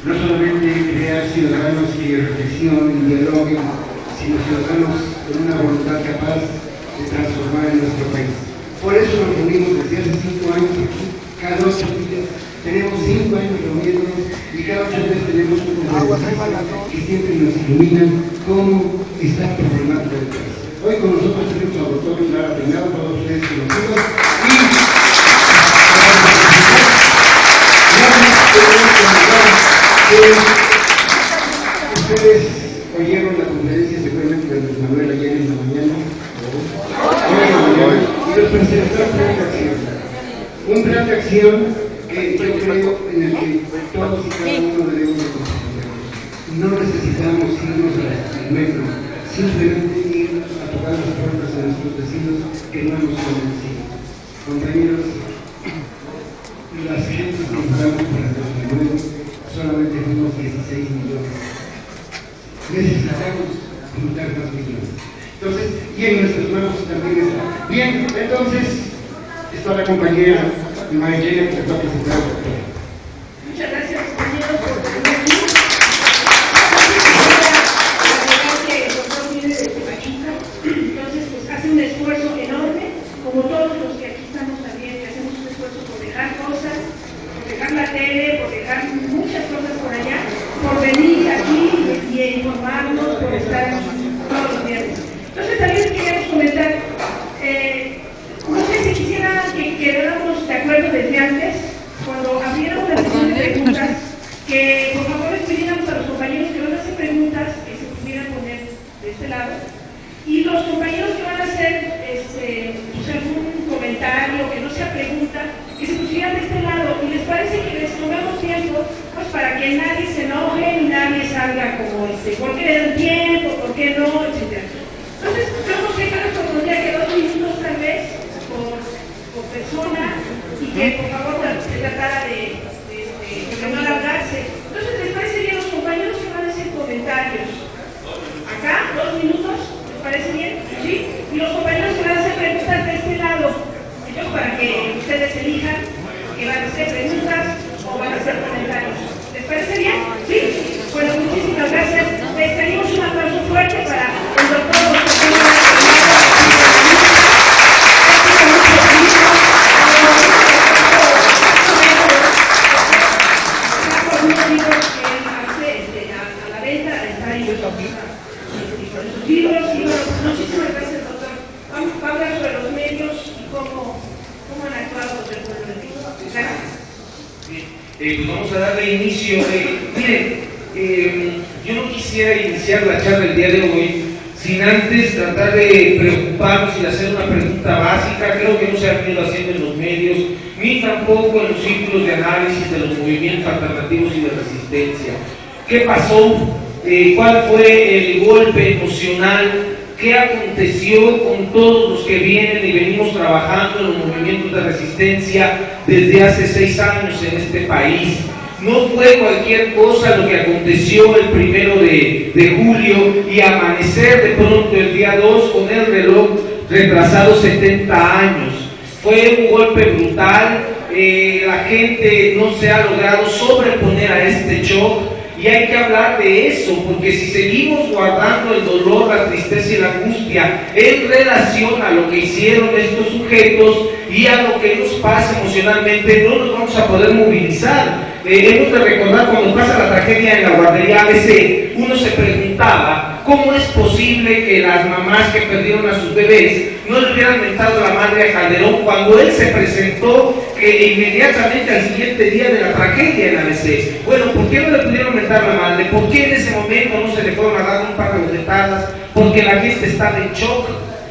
no solamente crear ciudadanos que reflexionen y dialoguen, sino ciudadanos con una voluntad capaz de transformar en nuestro país. Por eso nos reunimos desde hace 5 años aquí, cada 8 días. Tenemos 5 años reuniéndonos y cada 8 días tenemos una conversación que siempre nos iluminan cómo está el problemática del país. Hoy con nosotros tenemos al doctor Lara Peinado, todos ustedes conocidos, y ustedes oyeron la conferencia seguramente de Luis Manuel ayer en la mañana, y los presentó un plan de acción que yo creo en el que todos y cada uno debemos de considerar. No necesitamos irnos al metro, simplemente ir a tocar las puertas de nuestros vecinos que no hemos convencido. Compañeros, las gentes que votamos para el 2009 solamente fuimos 16 millones. Necesitamos juntar más millones. Entonces, y en nuestras manos también está. Bien, entonces, está la compañera María que va a presentar al doctor. Muchas gracias, compañeros, por venir aquí. El doctor viene de Tepachica, entonces pues hace un esfuerzo enorme, como todos los que aquí estamos también, que hacemos un esfuerzo por dejar cosas, por dejar la tele, por dejar muchas cosas por allá, por venir aquí y informarnos, por estar todos los viernes. Entonces también queríamos comentar, no sé si quisiera que quedáramos de acuerdo desde antes, cuando abriéramos la sesión de preguntas, que por favor les pidiéramos a los compañeros que van a hacer preguntas, que se pudieran poner de este lado, y los compañeros que van a hacer pues algún comentario, que no sea pregunta, que se pusieran de este lado, y les parece que les tomemos tiempo, pues para que nadie se enoje y nadie salga como ¿por qué le dan tiempo? ¿Por qué no? Etcétera. Entonces, yo no sé qué nos propondría que 2 minutos tal vez por persona y que por favor se tratara de no alargarse. Entonces, ¿les parece bien los compañeros que van a hacer comentarios? Acá, 2 minutos, ¿les parece bien? ¿Sí? Y los compañeros que van a hacer preguntas de este lado, ellos para que ustedes elijan que van a hacer preguntas o van a hacer comentarios. ¿Les parece bien? ¿Sí? Bueno, muchísimas gracias. Les pedimos un aplauso fuerte para el doctor. Muchísimas gracias, doctor. Vamos a hablar sobre los medios y cómo han actuado los del pueblo de México. Gracias. Pues vamos a darle inicio. Miren, yo no quisiera iniciar la charla el día de hoy sin antes tratar de preocuparnos y de hacer una pregunta básica. Creo que no se ha venido haciendo en los medios, ni tampoco en los círculos de análisis de los movimientos alternativos y de resistencia. ¿Qué pasó? ¿Cuál fue el golpe emocional? ¿Qué aconteció con todos los que vienen y venimos trabajando en los movimientos de resistencia desde hace 6 años en este país? No fue cualquier cosa lo que aconteció el 1 de julio y amanecer de pronto el día 2 con el reloj retrasado 70 años. Fue un golpe brutal, la gente no se ha logrado sobreponer a este shock. Y hay que hablar de eso, porque si seguimos guardando el dolor, la tristeza y la angustia en relación a lo que hicieron estos sujetos y a lo que nos pasa emocionalmente, no nos vamos a poder movilizar. Hemos de recordar cuando pasa la tragedia en la guardería ABC, uno se preguntaba cómo es posible que las mamás que perdieron a sus bebés no le hubieran mentado la madre a Calderón cuando él se presentó inmediatamente al siguiente día de la tragedia en ABC. Bueno, ¿por qué no le pudieron mentar la madre? ¿Por qué en ese momento no se le fueron a dar un par de bofetadas? Porque la gente estaba en shock.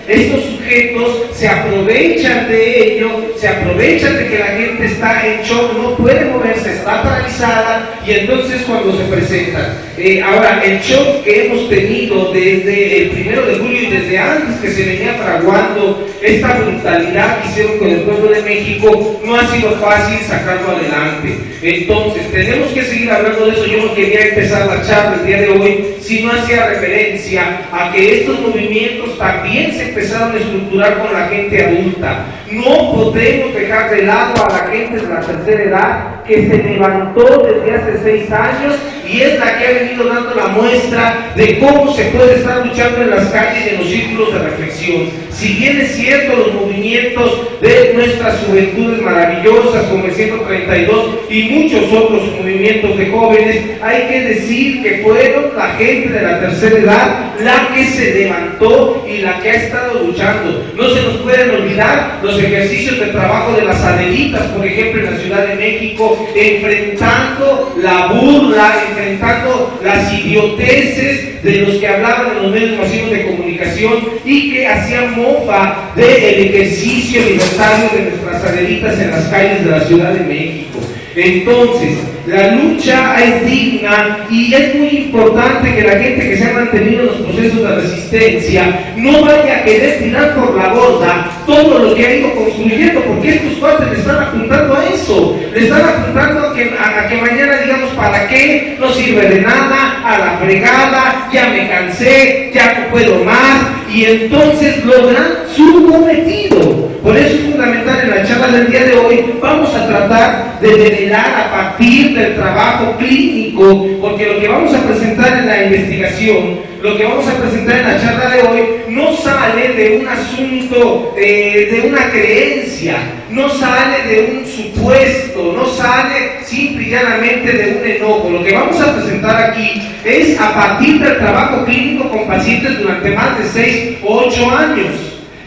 Estos sujetos se aprovechan de ello, se aprovechan de que la gente está en shock, no puede moverse, está paralizada, y entonces cuando se presentan. Ahora, el shock que hemos tenido desde el 1 de julio y desde antes que se venía fraguando esta brutalidad que hicieron con el pueblo de México, no ha sido fácil sacarlo adelante. Entonces, tenemos que seguir hablando de eso. Yo no quería empezar la charla el día de hoy si no hacía referencia a que estos movimientos también se empezaron a estructurar con la gente adulta. No podemos dejar de lado a la gente de la tercera edad que se levantó desde hace 6 años y es la que ha venido dando la muestra de cómo se puede estar luchando en las calles y en los círculos de reflexión. Si bien es cierto, los movimientos de nuestras juventudes maravillosas como el 132 y muchos otros movimientos de jóvenes, hay que decir que fueron la gente de la tercera edad la que se levantó y la que ha estado luchando. No se nos pueden olvidar los ejercicios de trabajo de las Adelitas, por ejemplo, en la Ciudad de México, enfrentando la burla, enfrentando las idioteces de los que hablaban en los medios masivos de comunicación y que hacían mofa del ejercicio libertario de nuestras Adelitas en las calles de la Ciudad de México. Entonces, la lucha es digna y es muy importante que la gente que se ha mantenido en los procesos de resistencia no vaya a querer tirar por la borda todo lo que ha ido construyendo, porque estos cuates le están apuntando a eso, le están apuntando a que mañana digamos ¿para qué? No sirve de nada, a la fregada, ya me cansé, ya no puedo más, y entonces logran su cometido. Por eso es fundamental en la charla del día de hoy, vamos a tratar de develar a partir del trabajo clínico, porque lo que vamos a presentar en la investigación, lo que vamos a presentar en la charla de hoy, no sale de un asunto, de una creencia, no sale de un supuesto, no sale simple y llanamente de un enojo. Lo que vamos a presentar aquí es a partir del trabajo clínico con pacientes durante más de 6 o 8 años.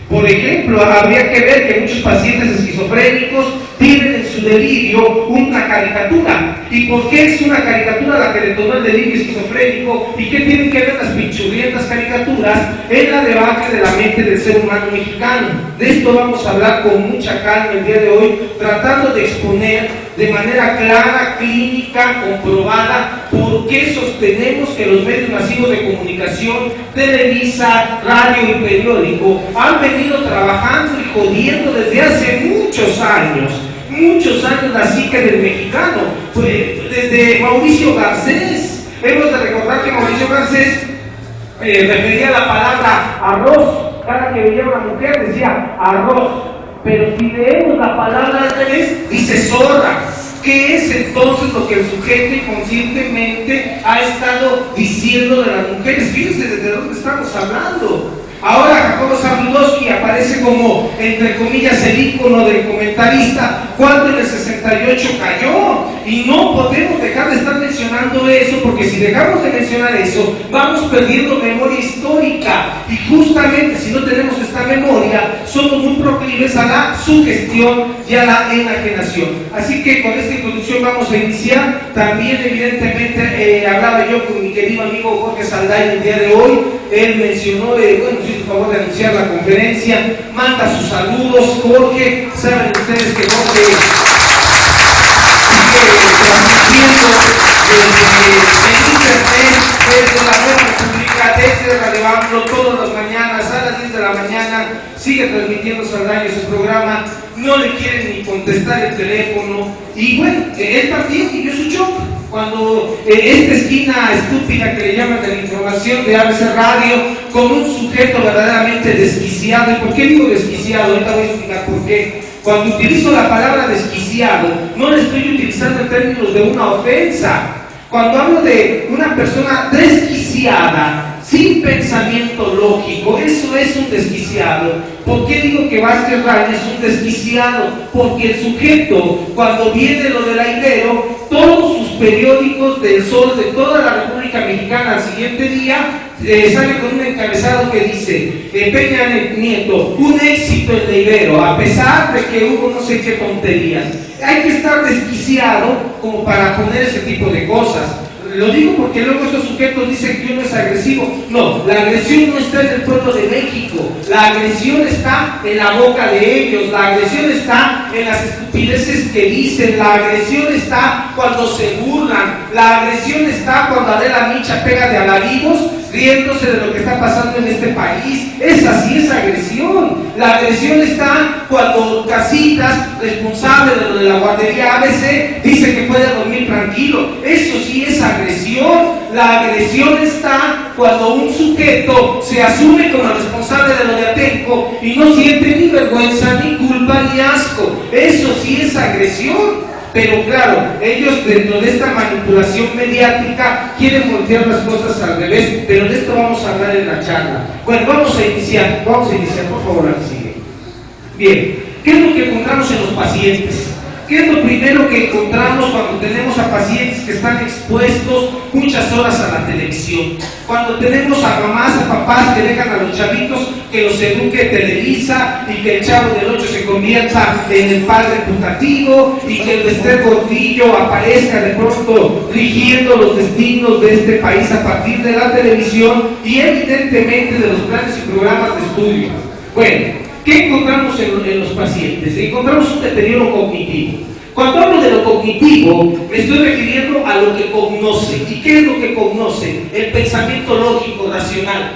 Por ejemplo, habría que ver que muchos pacientes esquizofrénicos tienen en su delirio una caricatura. ¿Y por qué es una caricatura la que le tomó el delirio esquizofrénico? ¿Y qué tienen que ver las pinchurrientas caricaturas en la debacle de la mente del ser humano mexicano? De esto vamos a hablar con mucha calma el día de hoy, tratando de exponer de manera clara, clínica, comprobada, por qué sostenemos que los medios masivos de comunicación, televisa, radio y periódico han venido trabajando y jodiendo desde hace muchos años la psique del mexicano, desde Mauricio Garcés. Hemos de recordar que Mauricio Garcés refería la palabra arroz, cada que veía a una mujer decía arroz, pero si leemos la palabra al revés, dice zorra. ¿Qué es entonces lo que el sujeto inconscientemente ha estado diciendo de las mujeres? Fíjense desde dónde estamos hablando. Ahora Jacobo Zabludowski aparece como, entre comillas, el ícono del comentarista, cuando en el 68 cayó. Y no podemos dejar de estar mencionando eso, porque si dejamos de mencionar eso, vamos perdiendo memoria histórica. Y justamente si no tenemos esta memoria, somos muy proclives a la sugestión y a la enajenación. Así que con esta introducción vamos a iniciar. También evidentemente hablaba yo con mi querido amigo Jorge Saldaña el día de hoy. Él mencionó, bueno, si por favor de anunciar la conferencia, manda sus saludos. Jorge, saben ustedes que Jorge sigue transmitiendo en internet desde la Nueva República, desde Radio AMLO, todas las mañanas a las 10 de la mañana, sigue transmitiendo Saldaña su programa, no le quieren ni contestar el teléfono, y bueno, él también vivió su shock. Cuando esta esquina estúpida que le llaman de la información de ABC Radio, con un sujeto verdaderamente desquiciado. ¿Y por qué digo desquiciado? Ahorita voy a explicar por qué. Cuando utilizo la palabra desquiciado, no la estoy utilizando en términos de una ofensa. Cuando hablo de una persona desquiciada, sin pensamiento lógico, eso es un desquiciado. ¿Por qué digo que Vázquez Raña es un desquiciado? Porque el sujeto, cuando viene lo de la Ibero, todos sus periódicos del Sol de toda la República Mexicana al siguiente día sale con un encabezado que dice Peña Nieto, un éxito en la Ibero, a pesar de que hubo no sé qué tonterías. Hay que estar desquiciado como para poner ese tipo de cosas. Lo digo porque luego estos sujetos dicen que uno es agresivo. No, la agresión no está en el pueblo de México. La agresión está en la boca de ellos. La agresión está en las estupideces que dicen. La agresión está cuando se burlan. La agresión está cuando Adela Micha pega de alaridos riéndose de lo que está pasando en este país. Esa sí es agresión. La agresión está cuando Casitas, responsable de lo de la guardería ABC, dice que puede dormir tranquilo. Eso sí es agresión. La agresión está cuando un sujeto se asume como responsable de lo de Atenco y no siente ni vergüenza, ni culpa, ni asco. Eso sí es agresión. Pero claro, ellos dentro de esta manipulación mediática quieren voltear las cosas al revés, pero de esto vamos a hablar en la charla. Bueno, vamos a iniciar, por favor, la que sigue. Bien, ¿qué es lo que encontramos en los pacientes? ¿Qué es lo primero que encontramos cuando tenemos a pacientes que están expuestos muchas horas a la televisión? Cuando tenemos a mamás, a papás que dejan a los chavitos que los eduque Televisa y que el chavo del 8 se convierta en el padre putativo y que el Esther Gordillo aparezca de pronto rigiendo los destinos de este país a partir de la televisión y evidentemente de los planes y programas de estudio. Bueno, ¿qué encontramos en los pacientes? Encontramos un deterioro cognitivo. Cuando hablo de lo cognitivo, me estoy refiriendo a lo que cognoce. ¿Y qué es lo que cognoce? El pensamiento lógico, racional.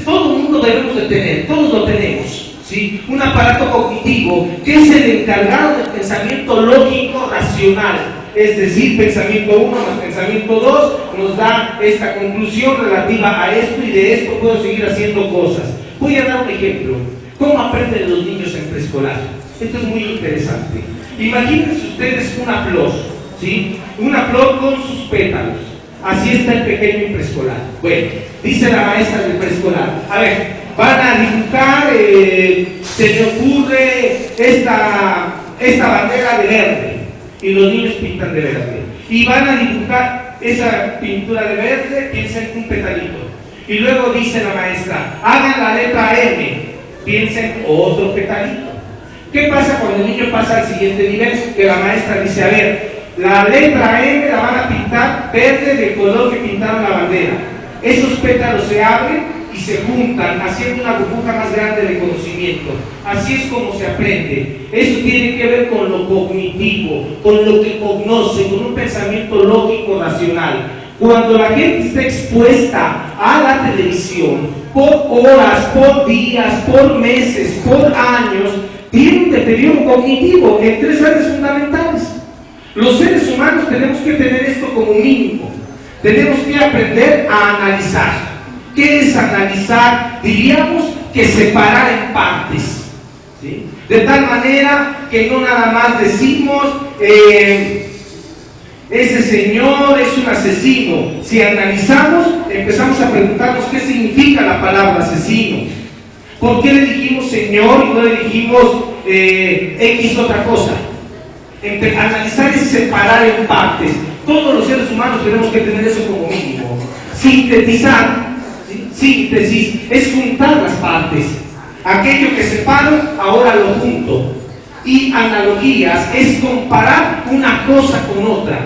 Todo el mundo debemos de tener, todos lo tenemos, ¿sí? Un aparato cognitivo que es el encargado del pensamiento lógico, racional. Es decir, pensamiento 1 más pensamiento 2 nos da esta conclusión relativa a esto y de esto puedo seguir haciendo cosas. Voy a dar un ejemplo. ¿Cómo aprenden los niños en preescolar? Esto es muy interesante. Imagínense ustedes una flor, ¿sí? Una flor con sus pétalos. Así está el pequeño en preescolar. Bueno, dice la maestra del preescolar, a ver, van a dibujar, se me ocurre esta bandera de verde, y los niños pintan de verde. Y van a dibujar esa pintura de verde, piensen un petalito. Y luego dice la maestra, hagan la letra M, piensen otro petalito. ¿Qué pasa cuando el niño pasa al siguiente nivel? Que la maestra dice, a ver, la letra M la van a pintar verde del color que pintaron la bandera. Esos pétalos se abren y se juntan, haciendo una burbuja más grande de conocimiento. Así es como se aprende. Eso tiene que ver con lo cognitivo, con lo que conoce, con un pensamiento lógico, racional. Cuando la gente está expuesta a la televisión por horas, por días, por meses, por años, tiene un deterioro cognitivo en 3 áreas fundamentales. Los seres humanos tenemos que tener esto como mínimo. Tenemos que aprender a analizar. ¿Qué es analizar? Diríamos que separar en partes, ¿sí? De tal manera que no nada más decimos ese señor es un asesino. Si analizamos, empezamos a preguntarnos qué significa la palabra asesino. ¿Por qué le dijimos señor y no le dijimos X otra cosa? Analizar es separar en partes. Todos los seres humanos tenemos que tener eso como mínimo. Sintetizar, ¿sí? Síntesis es juntar las partes. Aquello que separo, ahora lo junto. Y analogías es comparar una cosa con otra.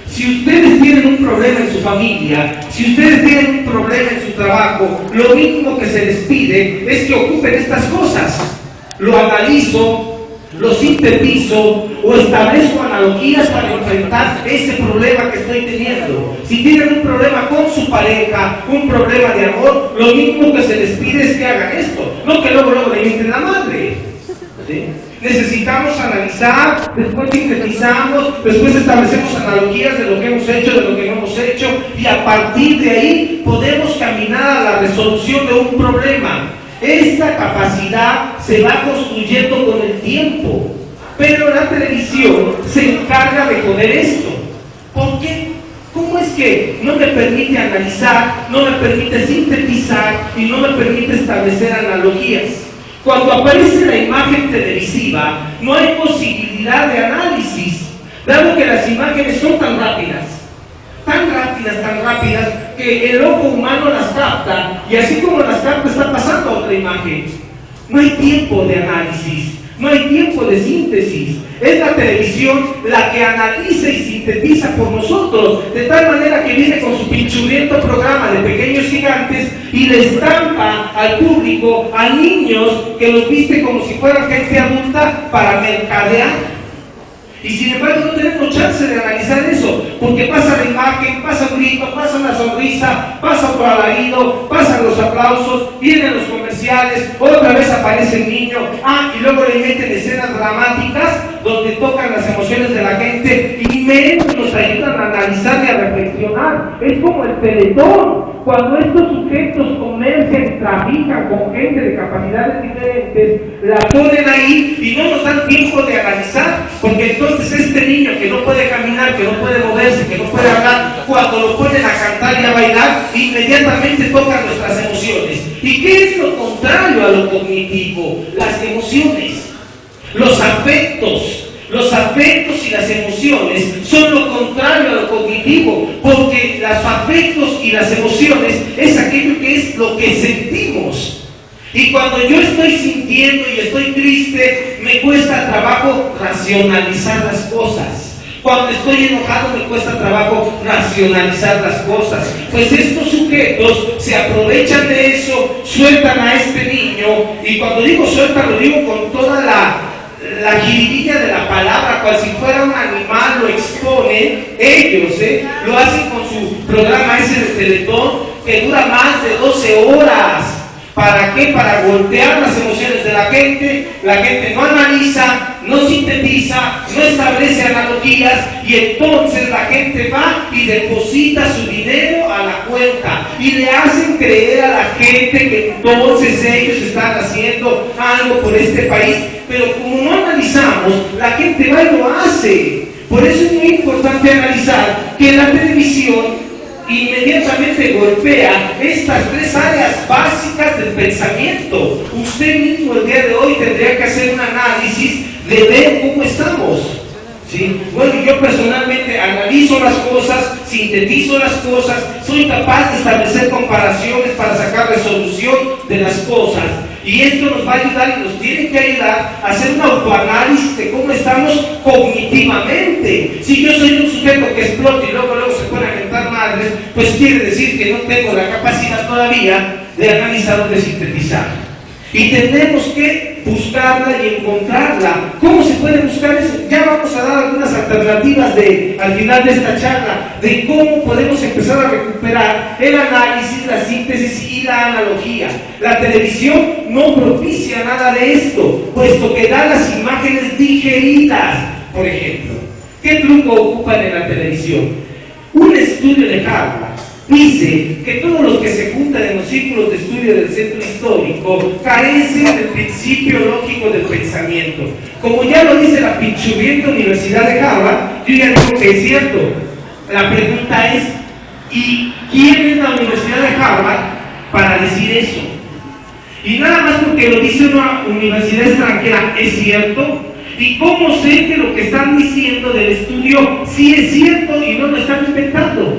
Si ustedes tienen un problema en su familia, si ustedes tienen un problema en su trabajo, lo mínimo que se les pide es que ocupen estas cosas. Lo analizo, lo sintetizo o establezco analogías para enfrentar ese problema que estoy teniendo. Si tienen un problema con su pareja, un problema de amor, lo mínimo que se les pide es que hagan esto, no que luego le mienten la madre, ¿sí? Necesitamos analizar, después sintetizamos, después establecemos analogías de lo que hemos hecho, de lo que no hemos hecho, y a partir de ahí podemos caminar a la resolución de un problema. Esta capacidad se va construyendo con el tiempo, pero la televisión se encarga de joder esto. ¿Por qué? ¿Cómo es que no me permite analizar, no me permite sintetizar y no me permite establecer analogías? Cuando aparece la imagen televisiva, no hay posibilidad de análisis, dado que las imágenes son tan rápidas, que el ojo humano las capta, y así como las capta está pasando a otra imagen. No hay tiempo de análisis, no hay tiempo de síntesis. Es la televisión la que analiza y sintetiza por nosotros, de tal manera que viene con su pinchurriento programa de Pequeños Gigantes y le estampa al público, a niños que los viste como si fueran gente adulta para mercadear. Y sin embargo no tenemos chance de analizar eso, porque pasa la imagen, pasa un grito, pasa una sonrisa, pasa otro alarido, pasan los aplausos, vienen los comerciales, otra vez aparece el niño, y luego le meten escenas dramáticas donde tocan las emociones de la gente y menos nos ayudan a analizar y a reflexionar. Es como el Teletón, cuando estos sujetos comercian, trafican con gente de capacidades diferentes, la ponen ahí y no nos dan tiempo de analizar, porque entonces este niño que no puede caminar, que no puede moverse, que no puede hablar, cuando lo ponen a cantar y a bailar, inmediatamente tocan nuestras emociones. ¿Y qué es lo contrario a lo cognitivo? Las emociones, los afectos. Los afectos y las emociones son lo contrario a lo cognitivo, porque los afectos y las emociones es aquello que es lo que sentimos. Y cuando yo estoy sintiendo y estoy triste, me cuesta trabajo racionalizar las cosas. Cuando estoy enojado me cuesta trabajo racionalizar las cosas. Pues estos sujetos se aprovechan de eso, sueltan a este niño, y cuando digo sueltan, lo digo con toda la jiribilla de la palabra, cual si fuera un animal, lo exponen ellos, lo hacen con su programa ese de Teletón, que dura más de 12 horas. ¿Para qué? Para golpear las emociones de la gente no analiza, no sintetiza, no establece analogías, y entonces la gente va y deposita su dinero a la cuenta y le hacen creer a la gente que entonces ellos están haciendo algo por este país, pero como no analizamos, la gente va y lo hace. Por eso es muy importante analizar que la televisión inmediatamente golpea estas tres áreas básicas del pensamiento. Usted mismo el día de hoy tendría que hacer un análisis de ver cómo estamos, ¿sí? Bueno, yo personalmente analizo las cosas, sintetizo las cosas, soy capaz de establecer comparaciones para sacar resolución de las cosas. Y esto nos va a ayudar y nos tiene que ayudar a hacer un autoanálisis de cómo estamos cognitivamente. Si yo soy un sujeto que explota y luego se pone a mentar madres, pues quiere decir que no tengo la capacidad todavía de analizar o de sintetizar. Y tenemos que buscarla y encontrarla. ¿Cómo se puede buscar eso? Ya vamos a dar algunas alternativas al final de esta charla, de cómo podemos empezar a recuperar el análisis, la síntesis y la analogía. La televisión no propicia nada de esto, puesto que da las imágenes digeridas. Por ejemplo, ¿qué truco ocupan en la televisión? Un estudio de Harvard dice que todos los que se juntan en los círculos de estudio del centro histórico carecen del principio lógico del pensamiento. Como ya lo dice la pinchurrienta Universidad de Harvard, yo ya digo que es cierto. La pregunta es, ¿y quién es la Universidad de Harvard para decir eso? Y nada más porque lo dice una universidad extranjera, ¿es cierto? ¿Y cómo sé que lo que están diciendo del estudio sí es cierto y no lo están inventando?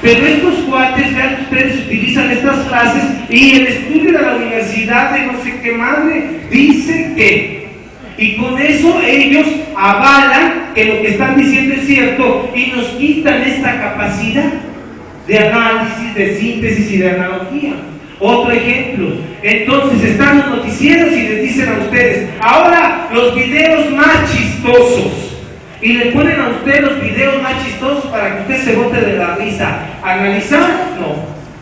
Pero estos cuates, vean ustedes, utilizan estas frases y el estudio de la universidad de no sé qué madre dice que. Y con eso ellos avalan que lo que están diciendo es cierto y nos quitan esta capacidad de análisis, de síntesis y de analogía. Otro ejemplo, entonces están los noticieros y les dicen a ustedes, ahora los videos más chistosos. Y le ponen a usted los videos más chistosos para que usted se bote de la risa. ¿Analizamos? No.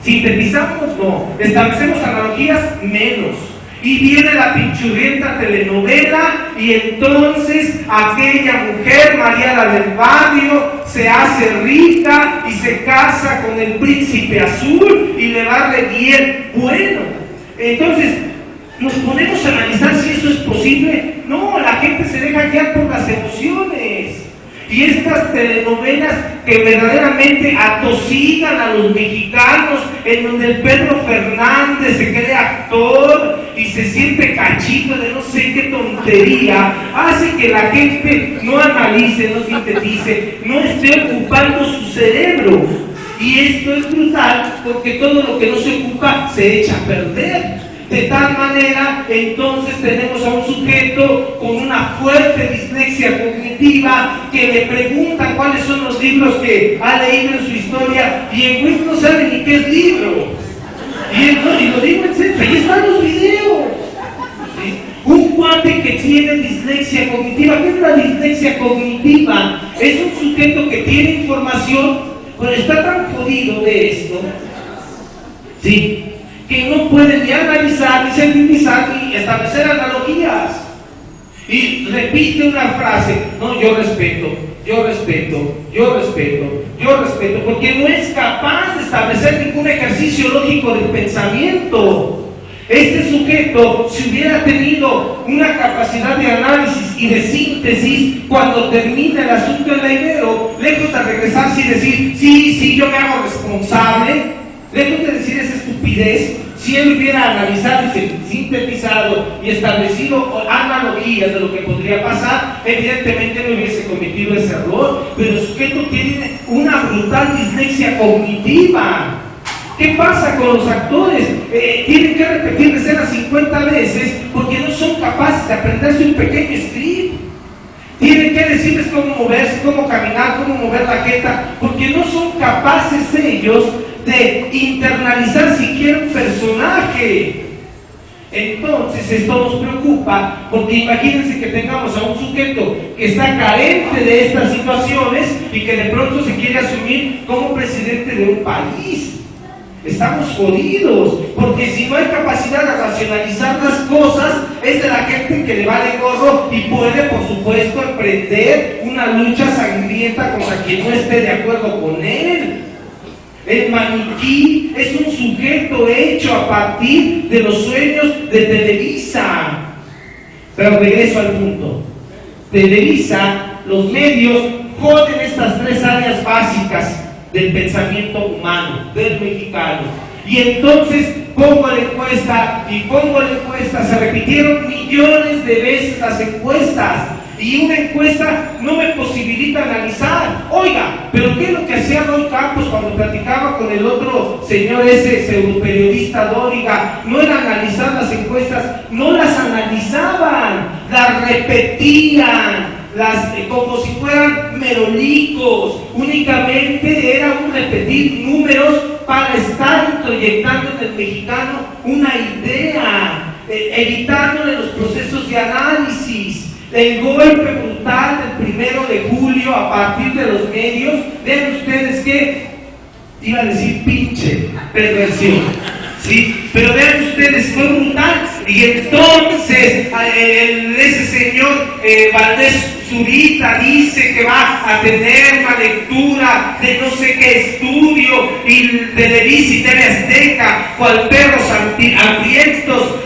¿Sintetizamos? No. ¿Establecemos analogías? Menos. Y viene la pinchurrienta telenovela y entonces aquella mujer, María la del barrio, se hace rica y se casa con el príncipe azul y le va re bien. Bueno, entonces nos ponemos a analizar si eso es posible. No, la gente se deja guiar por las emociones. Y estas telenovelas que verdaderamente atosigan a los mexicanos, en donde el Pedro Fernández se cree actor y se siente cachito de no sé qué tontería, hace que la gente no analice, no sintetice, no esté ocupando su cerebro. Y esto es brutal porque todo lo que no se ocupa se echa a perder. De tal manera, entonces tenemos a un sujeto con una fuerte dislexia cognitiva que le preguntan cuáles son los libros que ha leído en su historia y el güey no sabe ni qué es libro. Y lo digo en serio, ahí están los videos. ¿Sí? Un cuate que tiene dislexia cognitiva. ¿Qué es la dislexia cognitiva? Es un sujeto que tiene información, pero está tan jodido de esto, ¿sí?, que no puede ni analizar, ni sintetizar, ni establecer analogías. y repite una frase: no, yo respeto, yo respeto, yo respeto, yo respeto, porque no es capaz de establecer ningún ejercicio lógico del pensamiento. Este sujeto, si hubiera tenido una capacidad de análisis y de síntesis, cuando termina el asunto en la Ibero, lejos de regresarse y decir, sí, yo me hago responsable, lejos de decir esa estupidez, si él hubiera analizado y sintetizado y establecido analogías de lo que podría pasar, evidentemente no hubiese cometido ese error. Pero el sujeto tiene una brutal dislexia cognitiva. ¿Qué pasa con los actores? Tienen que repetir escenas 50 veces porque no son capaces de aprenderse un pequeño script. Tienen que decirles cómo moverse, cómo caminar, cómo mover la jeta, porque no son capaces ellos de internalizar siquiera un personaje. Entonces esto nos preocupa, porque imagínense que tengamos a un sujeto que está carente de estas situaciones y que de pronto se quiere asumir como presidente de un país. Estamos jodidos, porque si no hay capacidad de racionalizar las cosas, es de la gente que le vale gorro y puede, por supuesto, emprender una lucha sangrienta contra quien no esté de acuerdo con él. El maniquí es un sujeto hecho a partir de los sueños de Televisa. Pero regreso al punto. Televisa, los medios, joden estas tres áreas básicas del pensamiento humano, del mexicano. Y entonces pongo la encuesta y pongo la encuesta. Se repitieron millones de veces las encuestas. Y una encuesta no me posibilita analizar. Oiga, pero ¿qué es lo que hacía Roy Campos cuando platicaba con el otro señor, ese pseudoperiodista Dóriga? No era analizar las encuestas, no las analizaban, las repetían, como si fueran merolicos. Únicamente era un repetir números para estar introyectando en el mexicano una idea, evitándole los procesos de análisis. El golpe brutal del 1 de julio a partir de los medios, vean ustedes que iba a decir pinche perversión, ¿sí? Pero vean ustedes, fue brutal. Y entonces ese señor Valdés Zurita dice que va a tener una lectura de no sé qué estudio, y Televisa y TV Azteca, cual perros hambrientos,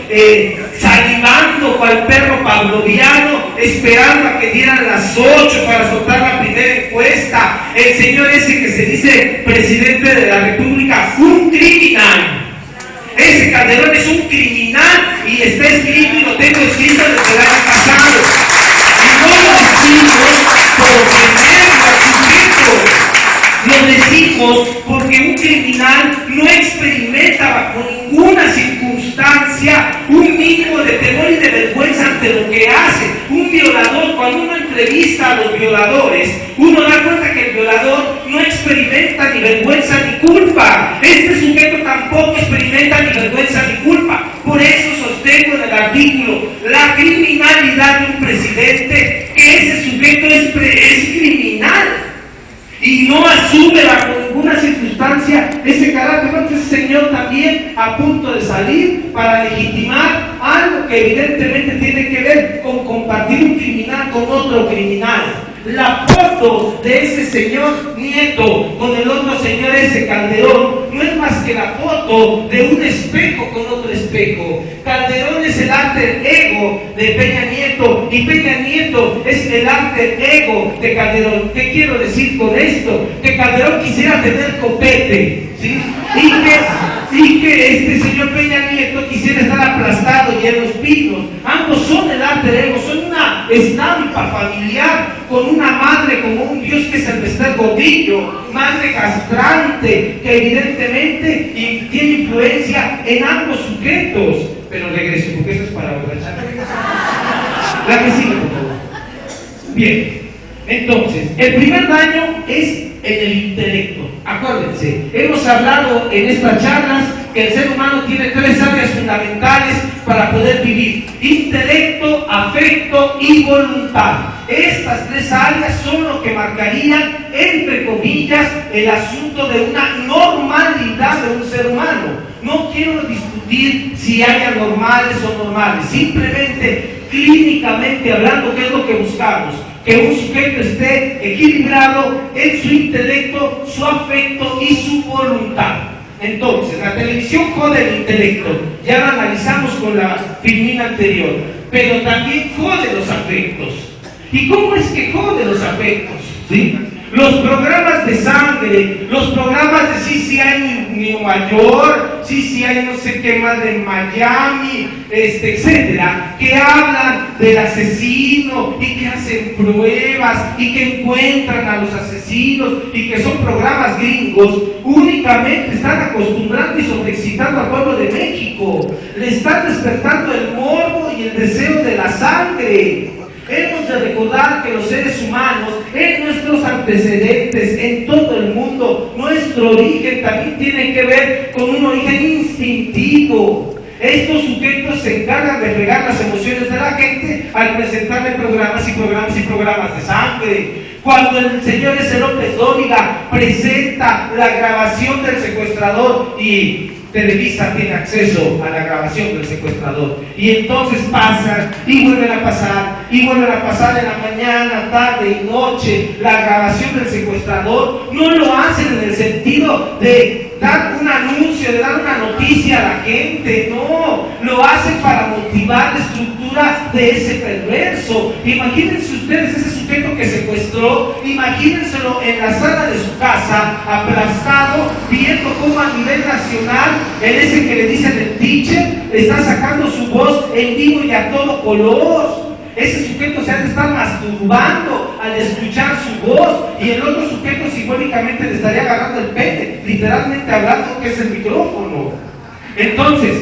salivando cual perro pavloviano, esperando a que dieran las 8 para soltar la primera encuesta. El señor ese que se dice presidente de la República, un criminal. Ese Calderón es un criminal y está escrito, y lo tengo escrito desde el año pasado. Y no lo decimos por tenerlo al sujeto, lo decimos porque un criminal no experimenta bajo ninguna circunstancia un mínimo de temor y de vergüenza ante lo que hace. Un violador, cuando uno entrevista a los violadores, uno da cuenta que el violador no experimenta ni vergüenza ni culpa. Este sujeto tampoco experimenta ni vergüenza ni culpa. Por eso sostengo en el artículo la criminalidad de un presidente, que ese sujeto es criminal y no asume bajo ninguna circunstancia ese carácter. Entonces ese señor también a punto de salir para legitimar algo que evidentemente tiene que ver con compartir un criminal con otro criminal. La foto de ese señor Nieto con el otro señor ese Calderón no es más que la foto de un espejo con otro espejo. Calderón es el alter ego de Peña Nieto y Peña Nieto es el alter ego de Calderón. ¿Qué quiero decir con esto? Que Calderón quisiera tener copete, ¿sí? Y que este señor Peña Nieto quisiera estar aplastado y en los pinos. Ambos son el alter ego, son una estampa familiar con una madre como un dios que es el Bester Gordillo, madre castrante, que evidentemente tiene influencia en ambos sujetos. Pero regreso, porque eso es para otra charla. La que sigue, por favor. Bien, entonces, el primer daño es en el intelecto. Acuérdense, hemos hablado en estas charlas que el ser humano tiene tres áreas fundamentales para poder vivir: intelecto, afecto y voluntad. Estas tres áreas son lo que marcarían, entre comillas, el asunto de una normalidad de un ser humano. No quiero discutir si hay anormales o normales, simplemente clínicamente hablando, ¿qué es lo que buscamos? Que un sujeto esté equilibrado en su intelecto, su afecto y su voluntad. Entonces, la televisión jode el intelecto, ya lo analizamos con la filmina anterior, pero también jode los afectos. ¿Y cómo es que jode los afectos? ¿Sí? Los programas de sangre, los programas de sí hay Nueva York, sí hay no sé qué más de Miami, etcétera, que hablan del asesino y que hacen pruebas y que encuentran a los asesinos y que son programas gringos, únicamente están acostumbrando y sobreexcitando al pueblo de México. Le están despertando el morbo y el deseo de la sangre. Hemos de recordar que los seres humanos, en nuestros antecedentes, en todo el mundo, nuestro origen también tiene que ver con un origen instintivo. Estos sujetos se encargan de fregar las emociones de la gente al presentarle programas y programas y programas de sangre. Cuando el señor S. López Dóriga presenta la grabación del secuestrador y Televisa tiene acceso a la grabación del secuestrador, y entonces pasan y vuelven a pasar y vuelven a pasar en la mañana, tarde y noche la grabación del secuestrador, no lo hacen en el sentido de dar un anuncio, de dar una noticia a la gente, no, lo hacen para motivar la estructura de ese perverso. Imagínense ustedes ese sujeto que secuestró, imagínenselo en la sala de su casa, aplastado, viendo cómo a nivel nacional, en ese que le dicen el teacher, está sacando su voz en vivo y a todo color. Ese sujeto se ha de estar masturbando al escuchar su voz, y el otro sujeto simbólicamente le estaría agarrando el pene, literalmente hablando, que es el micrófono. Entonces,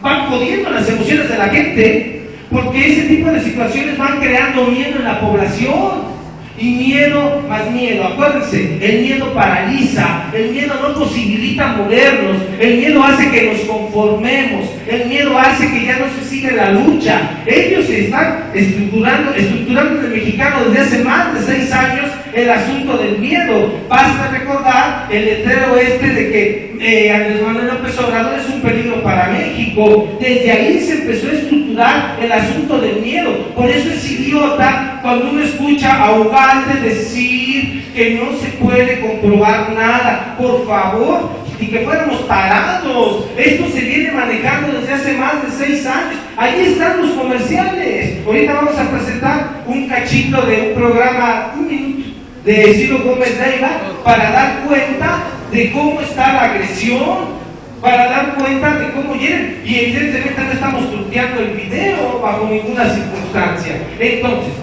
van jodiendo las emociones de la gente, porque ese tipo de situaciones van creando miedo en la población. Y miedo más miedo, acuérdense, el miedo paraliza, el miedo no posibilita movernos, el miedo hace que nos conformemos, el miedo hace que ya no se siga la lucha. Ellos se están estructurando en el mexicano desde hace más de 6 años el asunto del miedo. Basta recordar el letrero de que Andrés Manuel López Obrador es un peligro para México. Desde ahí se empezó a estructurar el asunto del miedo. Por eso es idiota cuando uno escucha a Ugalde decir que no se puede comprobar nada. Por favor, y que fuéramos tarados. Esto se viene manejando desde hace más de 6 años. Ahí están los comerciales. Ahorita vamos a presentar un cachito de un programa, 1 minuto, de Ciro Gómez Leiva, para dar cuenta de cómo está la agresión, para dar cuenta de cómo llegan. Y evidentemente no estamos truqueando el video bajo ninguna circunstancia. Entonces,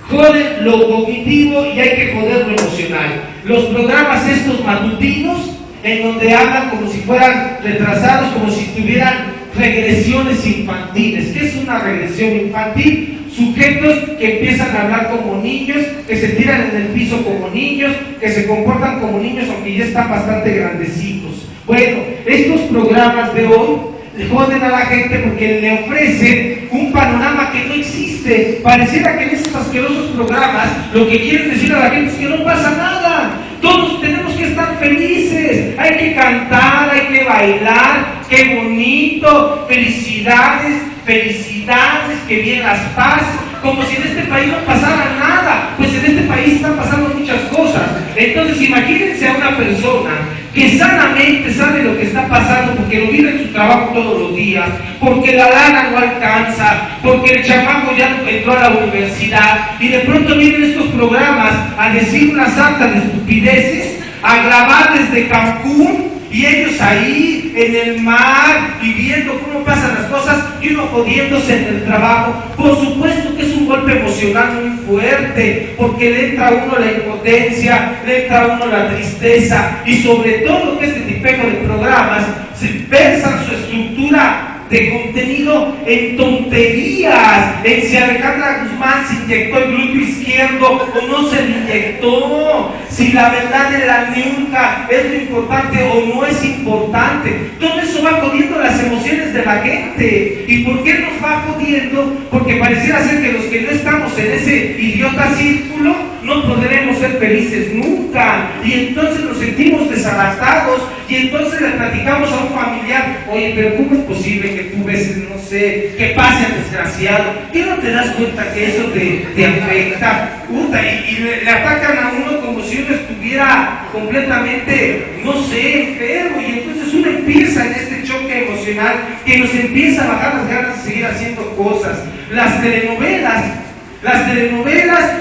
joden lo cognitivo y hay que joder lo emocional. Los programas estos matutinos, en donde hablan como si fueran retrasados, como si tuvieran regresiones infantiles. ¿Qué es una regresión infantil? Sujetos que empiezan a hablar como niños, que se tiran en el piso como niños, que se comportan como niños aunque ya están bastante grandecitos. Bueno, estos programas de hoy le joden a la gente porque le ofrecen un panorama que no existe. Pareciera que en estos asquerosos programas lo que quieren decir a la gente es que no pasa nada. Todos tenemos que estar felices, hay que cantar, hay que bailar, qué bonito, felicidades, felicidades, que bien las pases, como si en este país no pasara nada. Pues en este país están pasando muchas cosas. Entonces imagínense a una persona que sanamente sabe lo que está pasando, porque lo vive en su trabajo todos los días, porque la lana no alcanza, porque el chamaco ya no entró a la universidad, y de pronto vienen estos programas a decir una sarta de estupideces, a grabar desde Cancún, y ellos ahí en el mar y viendo cómo pasan las cosas, y uno jodiéndose en el trabajo. Por supuesto que es un golpe emocional muy fuerte, porque le entra a uno la impotencia, le entra a uno la tristeza, y sobre todo que este tipo de programas se versan su estructura de contenido en tonterías, en si Alejandra Guzmán se inyectó el glúteo izquierdo o no se le inyectó, si la verdad de la nuca es lo importante o no es importante. Todo eso va jodiendo las emociones de la gente. ¿Y por qué nos va jodiendo? Porque pareciera ser que los que no estamos en ese idiota círculo no podremos ser felices nunca, y entonces nos sentimos desadaptados, y entonces le platicamos a un familiar: oye, pero ¿cómo es posible que que tú ves, no sé, que pase al desgraciado, ¿qué no te das cuenta que eso te afecta? Puta, y le atacan a uno como si uno estuviera completamente, no sé, enfermo, y entonces uno empieza en este choque emocional que nos empieza a bajar las ganas de seguir haciendo cosas. Las telenovelas,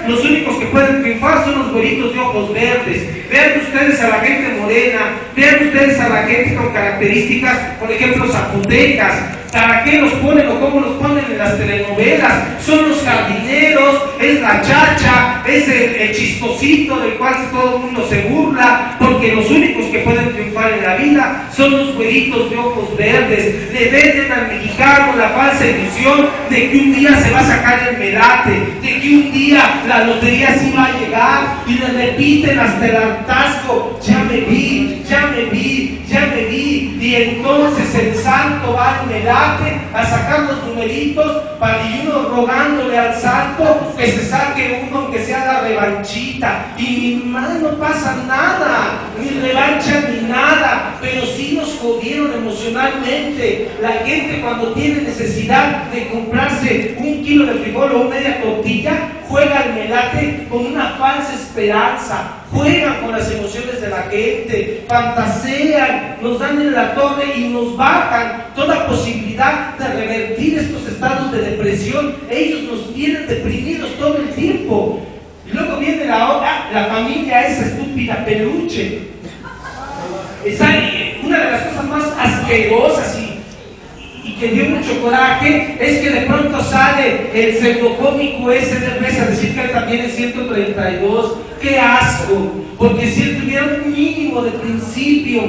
los únicos que pueden triunfar son los güeritos de ojos verdes. Vean ustedes a la gente morena, vean ustedes a la gente con características, por ejemplo, zapotecas. ¿Para qué los ponen o cómo los ponen en las telenovelas? Son los jardineros, es la chacha, es el chistosito del cual todo el mundo se burla, porque los únicos que pueden triunfar en la vida son los güeritos de ojos verdes. Le venden al mexicano la falsa ilusión de que un día se va a sacar el melate, de que un día la lotería sí va a llegar, y le repiten hasta el hartazgo: ya me vi, ya me vi, ya me vi. Y entonces el santo va al melate a sacar los numeritos y uno rogándole al santo que se saque uno, aunque sea la revanchita. Y mi hermano, no pasa nada, ni revancha ni nada, pero sí nos jodieron emocionalmente. La gente, cuando tiene necesidad de comprarse un kilo de frijol o media tortilla, juega al melate con una falsa esperanza. Juegan con las emociones de la gente, fantasean, nos dan en la torre y nos bajan toda posibilidad de revertir estos estados de depresión. Ellos nos tienen deprimidos todo el tiempo. Y luego viene la familia esa estúpida peluche. Una de las cosas más asquerosas y que dio mucho coraje es que de pronto sale el pseudocómico ese de Reza a decir que él también es 132. ¡Qué asco! Porque si él tuviera un mínimo de principio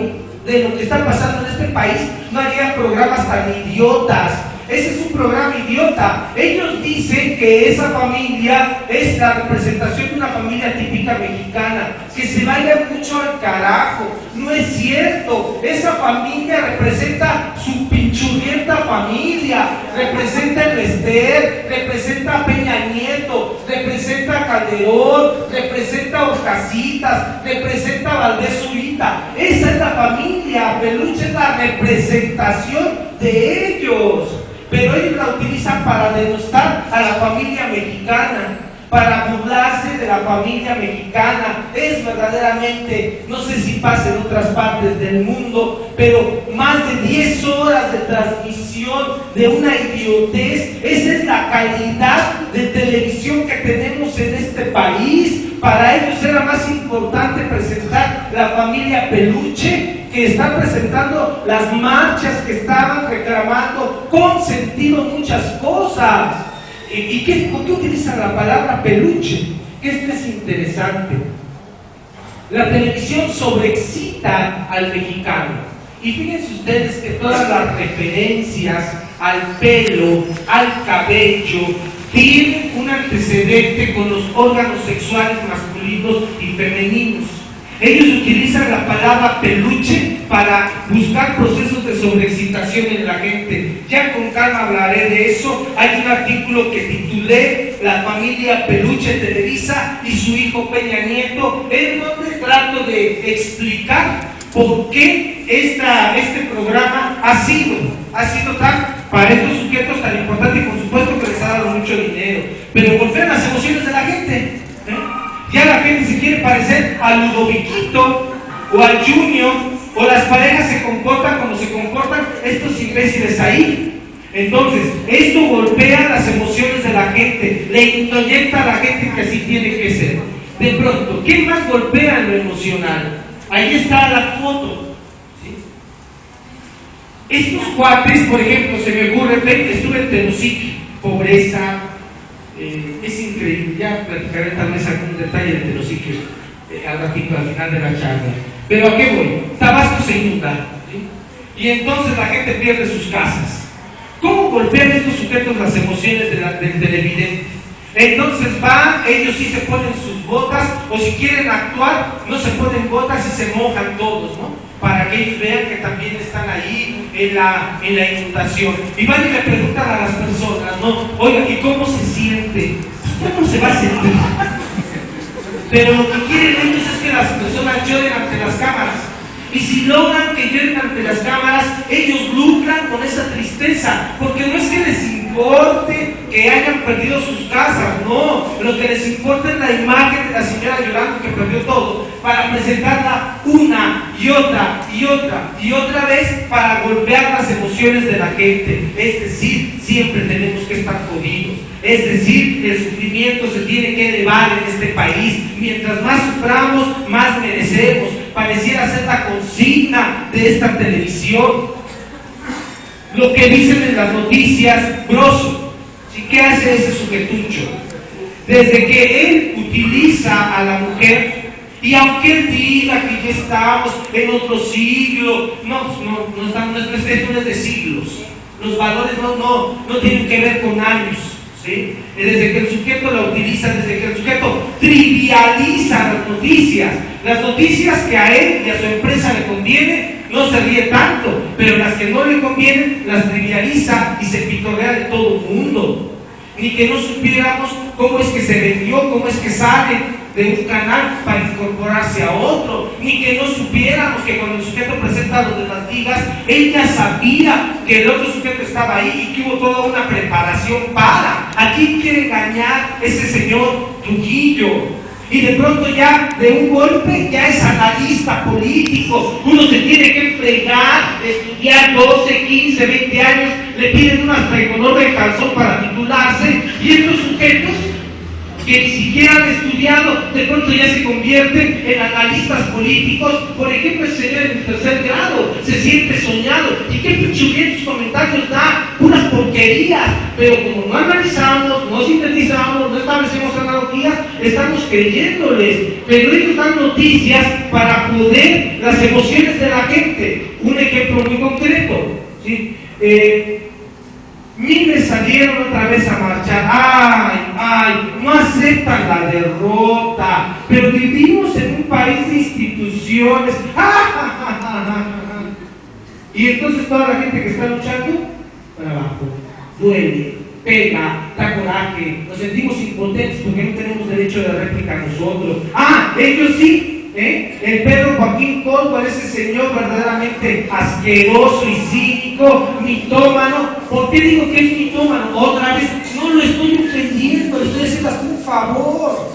de lo que está pasando en este país, no haría programas tan idiotas. Ese es un programa idiota. Ellos dicen que esa familia es la representación de una familia típica mexicana. Que se vaya mucho al carajo. No es cierto. Esa familia representa su pinchurrienta familia. Representa el Ester, representa a Peña Nieto, representa a Calderón, representa a Orcasitas, representa a Valdés Zurita. Esa es la familia. Peluche es la representación de ellos. Pero ellos la utilizan para denostar a la familia mexicana, para burlarse de la familia mexicana. Es verdaderamente, no sé si pasa en otras partes del mundo, pero más de 10 horas de transmisión de una idiotez. Esa es la calidad de televisión que tenemos en este país. Para ellos era más importante presentar la familia Peluche, que están presentando las marchas que estaban reclamando con sentido muchas cosas. ¿Por qué utilizan la palabra peluche? Esto es interesante. La televisión sobreexcita al mexicano. Y fíjense ustedes que todas las referencias al pelo, al cabello, tienen un antecedente con los órganos sexuales masculinos y femeninos. Ellos utilizan la palabra peluche para buscar procesos de sobreexcitación en la gente. Ya con calma hablaré de eso. Hay un artículo que titulé La familia Peluche Televisa y su hijo Peña Nieto, en donde trato de explicar por qué este programa ha sido tan, para estos sujetos tan importante, y por supuesto que les ha dado mucho dinero. Pero golpean las emociones de la gente. Ya la gente se quiere parecer al Ludoviquito o al Junior, o las parejas se comportan como se comportan estos imbéciles ahí. Entonces, esto golpea las emociones de la gente, le inyecta a la gente que así tiene que ser. De pronto, ¿quién más golpea en lo emocional? Ahí está la foto. ¿Sí? Estos cuates, por ejemplo, se me ocurre, estuve en Tenosique, pobreza. Es increíble, ya platicaré tal vez algún detalle de Tenosique al ratito, al final de la charla. Pero ¿a qué voy? Tabasco se inunda, ¿sí? Y entonces la gente pierde sus casas. ¿Cómo golpean estos sujetos las emociones del televidente? Entonces van, ellos sí se ponen sus botas, o si quieren actuar, no se ponen botas y se mojan todos, ¿no? Para que ellos vean que también están ahí en la inundación. Y van y le preguntan a las personas, ¿no? Oiga, ¿y cómo se siente? Usted no se va a sentir. Pero lo que quieren ellos es que las personas lloren ante las cámaras. Y si logran que lleguen ante las cámaras, ellos lucran con esa tristeza, porque no es que les importe que hayan perdido sus casas, no, lo que les importa es la imagen de la señora llorando que perdió todo, para presentarla una y otra y otra y otra vez para golpear las emociones de la gente. Es decir, siempre tenemos que estar jodidos. Es decir, el sufrimiento se tiene que elevar en este país. Mientras más suframos, más merecemos. Pareciera ser la consigna de esta televisión. Lo que dicen en las noticias, grosso. ¿Sí? ¿Qué hace ese sujetucho? Desde que él utiliza a la mujer, y aunque él diga que ya estamos en otro siglo, no es de siglos. Los valores no tienen que ver con años. ¿Sí? Desde que el sujeto la utiliza, desde que el sujeto trivializa las noticias que a él y a su empresa le conviene, no se ríe tanto, pero las que no le convienen las trivializa y se pitorrea de todo el mundo. Ni que no supiéramos cómo es que se vendió, cómo es que sale de un canal para incorporarse a otro, ni que no supiéramos que cuando el sujeto presenta lo de las ligas, él ya sabía que el otro sujeto estaba ahí y que hubo toda una preparación para. ¿A quién quiere engañar ese señor Trujillo? Y de pronto ya, de un golpe, ya es analista político. Uno se tiene que fregar, estudiar 12, 15, 20 años, le piden unas con de calzón para titularse, y estos sujetos que ni siquiera han estudiado, de pronto ya se convierten en analistas políticos. Por ejemplo, el señor en tercer grado se siente soñado, y qué pinche sus comentarios da, puras porquerías, pero como no analizamos, no sintetizamos, no establecemos analogías, estamos creyéndoles. Pero ellos dan noticias para poder las emociones de la gente. Un ejemplo muy concreto, ¿sí? Miles salieron otra vez a marchar. No aceptan la derrota, pero vivimos en un país de instituciones. Y entonces toda la gente que está luchando, para abajo, duele, pega, da coraje, nos sentimos impotentes porque no tenemos derecho de réplica nosotros. Ellos sí. El Pedro Joaquín Córdoba, ese señor verdaderamente asqueroso y cínico, mitómano. ¿Por qué digo que es mitómano? Otra vez, no lo estoy ofendiendo, le estoy haciendo un favor.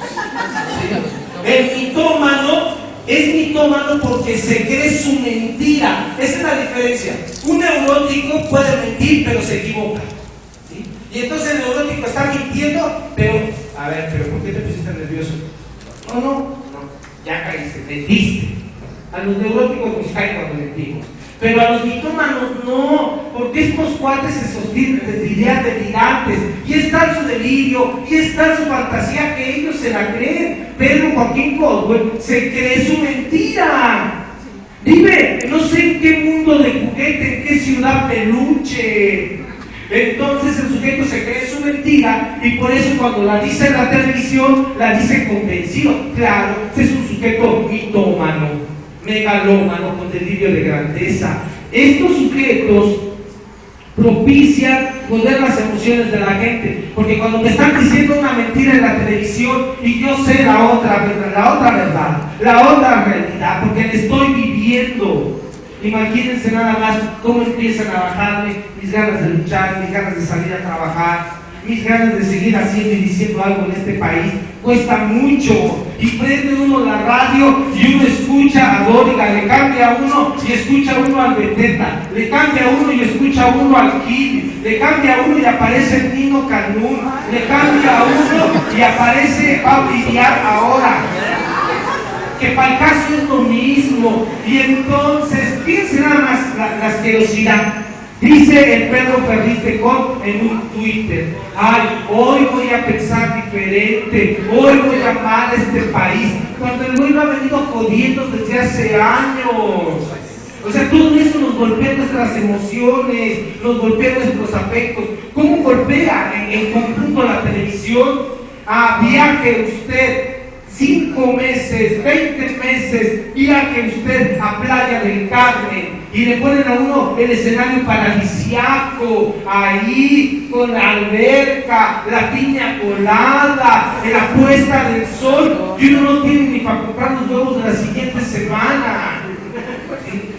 El mitómano es mitómano porque se cree su mentira. Esa es la diferencia. Un neurótico puede mentir, pero se equivoca. ¿Sí? Y entonces el neurótico está mintiendo, pero, ¿por qué te pusiste nervioso? No. Ya caíste, mentiste. A los neuróticos nos caen cuando mentimos, pero a los mitómanos no, porque estos cuates se sostienen de ideas delirantes, y está su delirio, y está su fantasía que ellos se la creen. Pedro Joaquín Caldwell se cree su mentira. Vive, no sé en qué mundo de juguete, en qué ciudad peluche. Entonces el sujeto se cree su mentira, y por eso cuando la dice en la televisión, la dice convencido. Claro, es un sujeto mitómano, megalómano, con delirio de grandeza. Estos sujetos propician joder las emociones de la gente, porque cuando me están diciendo una mentira en la televisión y yo sé la otra verdad, la otra realidad, porque la estoy viviendo. Imagínense nada más cómo empiezan a bajarme mis ganas de luchar, mis ganas de salir a trabajar, mis ganas de seguir haciendo y diciendo algo en este país. Cuesta mucho, y prende uno la radio y uno escucha a Dóriga, le cambia a uno y escucha a uno al Beteta, le cambia a uno y escucha a uno al Kid, le cambia a uno y aparece el Nino Canún, le cambia a uno y aparece Pablo Villar ahora, que para el caso es lo mismo. Y entonces, fíjense nada más la asquerosidad. Dice el Pedro Ferriz de Con en un Twitter: hoy voy a pensar diferente, hoy voy a amar a este país, cuando el güey lo ha venido jodiendo desde hace años. O sea, todo eso nos golpea nuestras emociones, nos golpea nuestros afectos. ¿Cómo golpea en conjunto la televisión? Viaje usted 5 meses, 20 meses, viaje usted a Playa del Carmen y le ponen a uno el escenario paradisiaco, ahí con la alberca, la piña colada, la puesta del sol, y uno no tiene ni para comprar los huevos de la siguiente semana.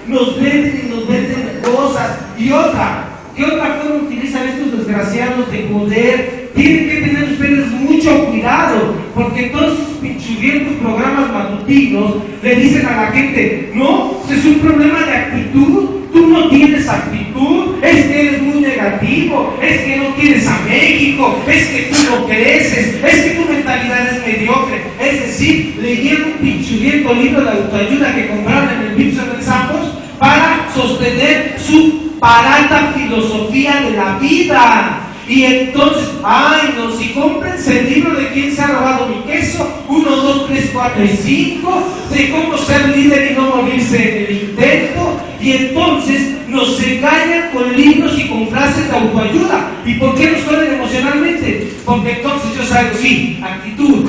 nos venden cosas. Y ¿qué otra forma utilizan estos desgraciados de poder? Tienen que tener ustedes mucho cuidado, porque todos esos pinchurrientos programas matutinos le dicen a la gente: no, es un problema de actitud, tú no tienes actitud, es que eres muy negativo, es que no quieres a México, es que tú no creces, es que tu mentalidad es mediocre. Es decir, leyeron un pinchurriento libro de autoayuda que compraron en el Gibson de Zappos para sostener su barata filosofía de la vida. Y entonces, ay no, si cómprense el libro de quién se ha robado mi queso, 1, 2, 3, 4 y 5, de cómo ser líder y no morirse en el intento. Y entonces nos engañan con libros y con frases de autoayuda. ¿Y por qué nos joden emocionalmente? Porque entonces yo salgo, sí, actitud,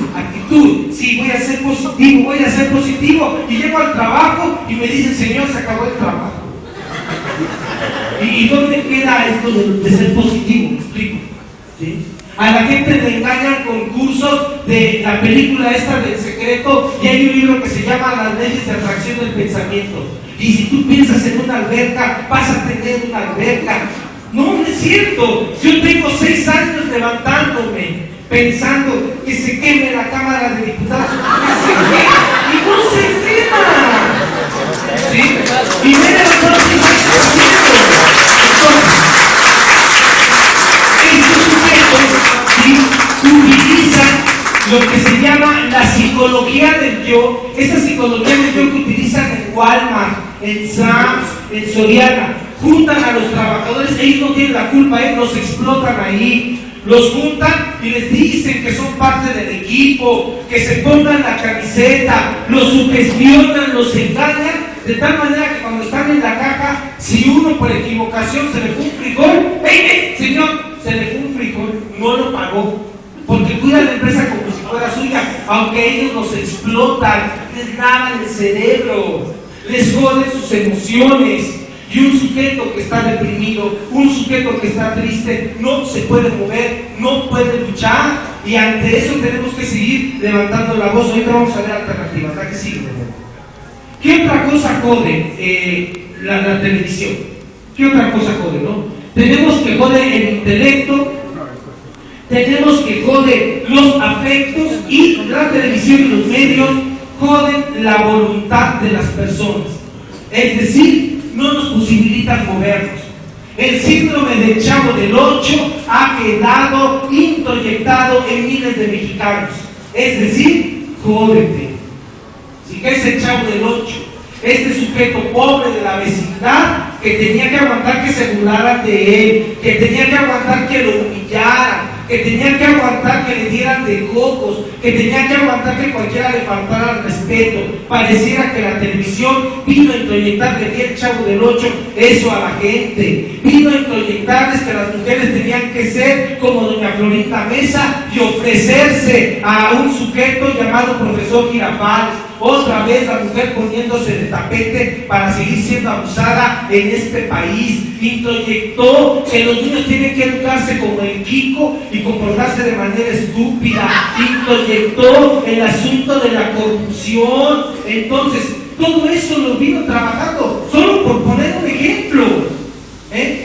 sí, voy a ser positivo, y llego al trabajo y me dicen: señor, se acabó el trabajo. ¿Y dónde queda esto de ser positivo? Me explico, ¿sí? A la gente le engañan con cursos de la película esta del secreto, y hay un libro que se llama Las leyes de atracción del pensamiento. Y si tú piensas en una alberca, vas a tener una alberca. No es cierto. Yo tengo 6 años levantándome, pensando que se queme la Cámara de Diputados, que se queme, y no se quema. ¿Sí? Y me he levantado 6 años haciendo. Entonces, estos sujetos utilizan lo que se llama la psicología del yo, esa psicología del yo que utilizan en Walmart, en Sam's, en Soriana. Juntan a los trabajadores, ellos no tienen la culpa, los explotan ahí. Los juntan y les dicen que son parte del equipo, que se pongan la camiseta, los sugestionan, los engañan, de tal manera que cuando están en la caja, si uno por equivocación se le fue un frijol, ¡hey, señor! Se le fue un frijol, no lo pagó, porque cuida la empresa como si fuera suya, aunque ellos los explotan, les lavan el cerebro, les joden sus emociones. Y un sujeto que está deprimido, un sujeto que está triste, no se puede mover, no puede luchar, y ante eso tenemos que seguir levantando la voz. Ahorita vamos a ver alternativas, ¿verdad que sí? ¿Qué otra cosa jode la televisión? ¿Qué otra cosa jode, no? Tenemos que jode el intelecto, tenemos que jode los afectos, y la televisión y los medios joden la voluntad de las personas. Es decir, no nos posibilitan movernos. El síndrome del Chavo del 8 ha quedado introyectado en miles de mexicanos. Es decir, jódete. Si que es el Chavo del 8, este sujeto pobre de la vecindad, que tenía que aguantar que se burlaran de él, que tenía que aguantar que lo humillaran, que tenía que aguantar que le dieran de cocos, que tenía que aguantar que cualquiera le faltara al respeto. Pareciera que la televisión vino a introyectarle el Chavo del 8 eso a la gente. Vino a introyectarles que las mujeres tenían que ser como doña Florinda Mesa y ofrecerse a un sujeto llamado profesor Girafales. Otra vez la mujer poniéndose de tapete para seguir siendo abusada en este país. Introyectó que los niños tienen que educarse como el Kiko y comportarse de manera estúpida. Introyectó el asunto de la corrupción. Entonces, todo eso lo vino trabajando, solo por poner un ejemplo.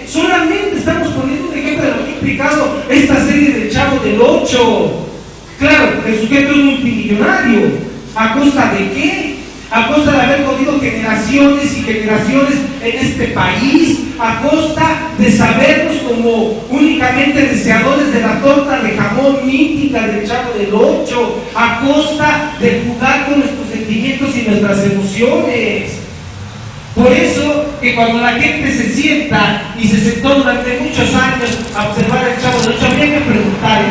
Solamente estamos poniendo un ejemplo de lo que ha implicado esta serie del Chavo del 8. Claro, el sujeto es multimillonario. ¿A costa de qué? A costa de haber jodido generaciones y generaciones en este país, a costa de sabernos como únicamente deseadores de la torta de jamón mítica del Chavo del 8, a costa de jugar con nuestros sentimientos y nuestras emociones. Por eso que cuando la gente se sienta, y se sentó durante muchos años a observar el Chavo del 8, habría que preguntar,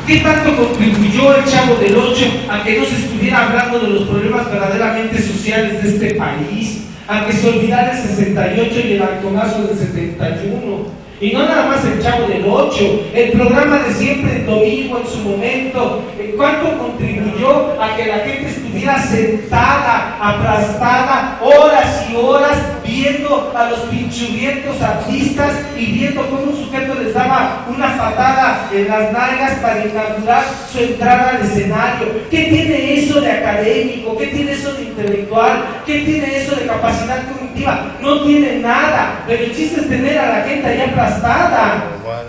¿qué tanto contribuyó el Chavo del 8 a que no se estuviera hablando de los problemas verdaderamente sociales de este país? A que se olvidara el 68 y el halconazo del 71. Y no nada más el Chavo del 8, el programa de Siempre el Domingo en su momento. ¿Cuánto contribuyó a que la gente estuviera sentada, aplastada, horas y horas, viendo viendo a los pinchurrientos artistas y viendo cómo un sujeto les daba una patada en las nalgas para inaugurar su entrada al escenario. ¿Qué tiene eso de académico? ¿Qué tiene eso de intelectual? ¿Qué tiene eso de capacidad cognitiva? No tiene nada, pero el chiste es tener a la gente ahí aplastada.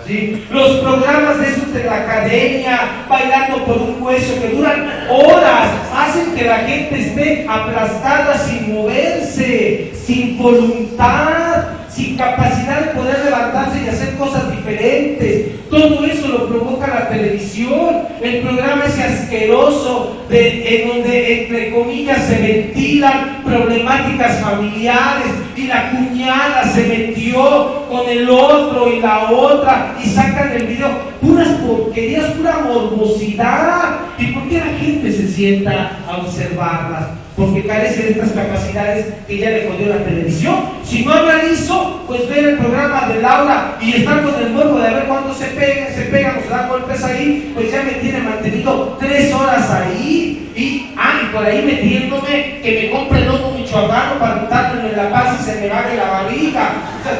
¿Sí? Los programas de esos de la academia, bailando por un hueso, que duran horas, hacen que la gente esté aplastada sin moverse, sin voluntad, sin capacidad de poder levantarse y hacer cosas diferentes. Todo eso lo provoca la televisión, el programa ese asqueroso en donde, entre comillas, se ventilan problemáticas familiares y la cuñada se metió con el otro y la otra y sacan el video, puras porquerías, pura morbosidad. ¿Y por qué la gente se sienta a observarlas? Porque carece de estas capacidades que ya le jodió la televisión. Si no analizo, pues ver el programa de Laura y estar con el morbo de ver cuándo se pegan o se dan golpes ahí, pues ya me tiene mantenido 3 horas ahí. Y por ahí metiéndome que me compre el lomo michoacano para untarme en la panza y se me baje la barriga. O sea,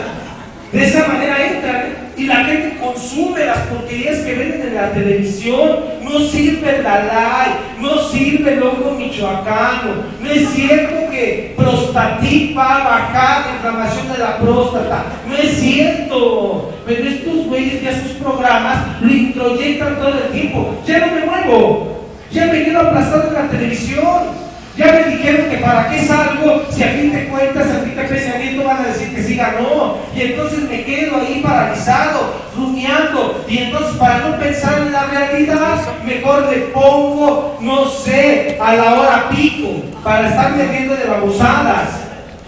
de esa manera entran, y la gente consume las porquerías que venden en la televisión. No sirve la LAI, no sirve el lomo michoacano. No es cierto que Prostatic va a bajar la inflamación de la próstata. No es cierto. Pero estos güeyes ya sus programas lo introyectan todo el tiempo. Ya no me muevo, ya me quedo aplastado en la televisión. Ya me dijeron que para qué salgo si a fin de cuentas, a fin de pensamiento van a decir que sí ganó. Y entonces me quedo ahí paralizado, rumiando. Y entonces para no pensar en la realidad, mejor le pongo, no sé, a la hora pico, para estarme viendo de babosadas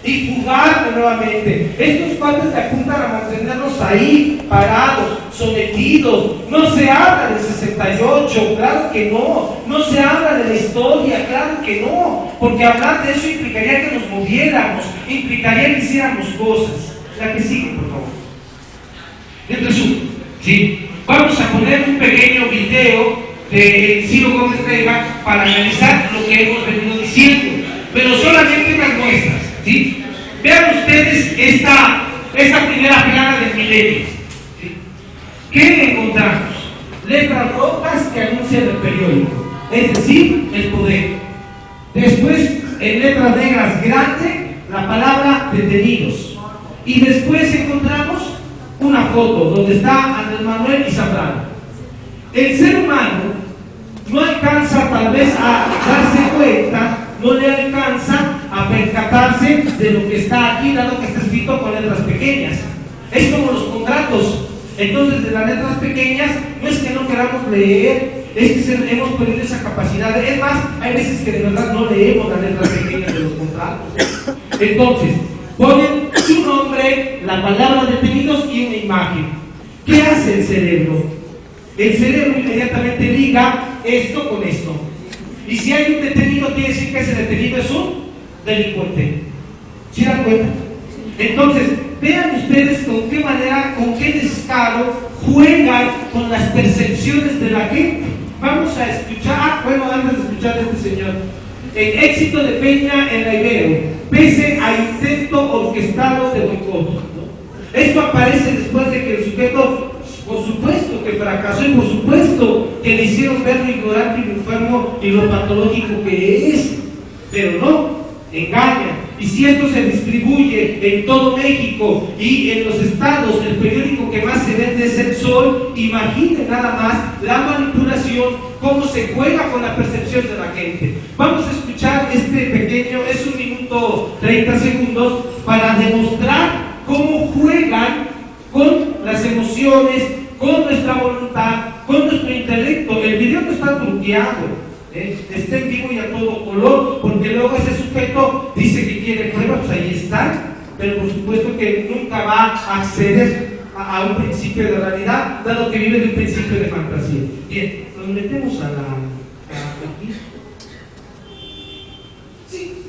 y fugarme nuevamente. Estos cuates te apuntan a mantenernos ahí, parados, sometidos. No se habla del 68, claro que no. No se habla de la historia, claro que no. Porque hablar de eso implicaría que nos moviéramos, implicaría que hiciéramos cosas. La que sigue, por favor. En resumen, ¿sí? Vamos a poner un pequeño video de Ciro Gómez Leiva para analizar lo que hemos venido diciendo, pero solamente unas muestras. ¿Sí? Vean ustedes esta primera plana del milenio. ¿Sí? ¿Qué encontramos? Letras rojas que anuncian el periódico, es decir, el poder. Después, en letras negras grande, la palabra detenidos. Y después encontramos una foto donde está Andrés Manuel y Zambrano. El ser humano no alcanza tal vez a darse cuenta, no le alcanza a percatarse de lo que está aquí, dado que está escrito con letras pequeñas. Es como los contratos. Entonces, de las letras pequeñas, no es que no queramos leer, es que hemos perdido esa capacidad. Es más, hay veces que de verdad no leemos las letras pequeñas de los contratos. Entonces, ponen su nombre, la palabra detenidos y una imagen. ¿Qué hace el cerebro? El cerebro inmediatamente liga esto con esto. Y si hay un detenido, quiere decir que ese detenido es un delincuente. ¿Sí dan cuenta? Entonces, vean ustedes con qué manera, con qué descaro juegan con las percepciones de la gente. Vamos a escuchar, antes de escuchar a este señor. El éxito de Peña en la Ibero, pese a intento orquestado de boicot, ¿no? Esto aparece después de que el sujeto, por supuesto que fracasó y por supuesto que le hicieron ver lo ignorante y lo enfermo y lo patológico que es, pero no, engaña. Y si esto se distribuye en todo México y en los estados, el periódico que más se vende es El Sol, imaginen nada más la manipulación, cómo se juega con la percepción de la gente. Vamos a escuchar este pequeño, es 1 minuto 30 segundos, para demostrar cómo juegan con las emociones, con nuestra voluntad, con nuestro intelecto. El video no está truqueado. Está en vivo y a todo color, porque luego ese sujeto dice que quiere pruebas, pues ahí está, pero por supuesto que nunca va a acceder a un principio de realidad, dado que vive de un principio de fantasía. Bien, nos metemos a aquí. Sí.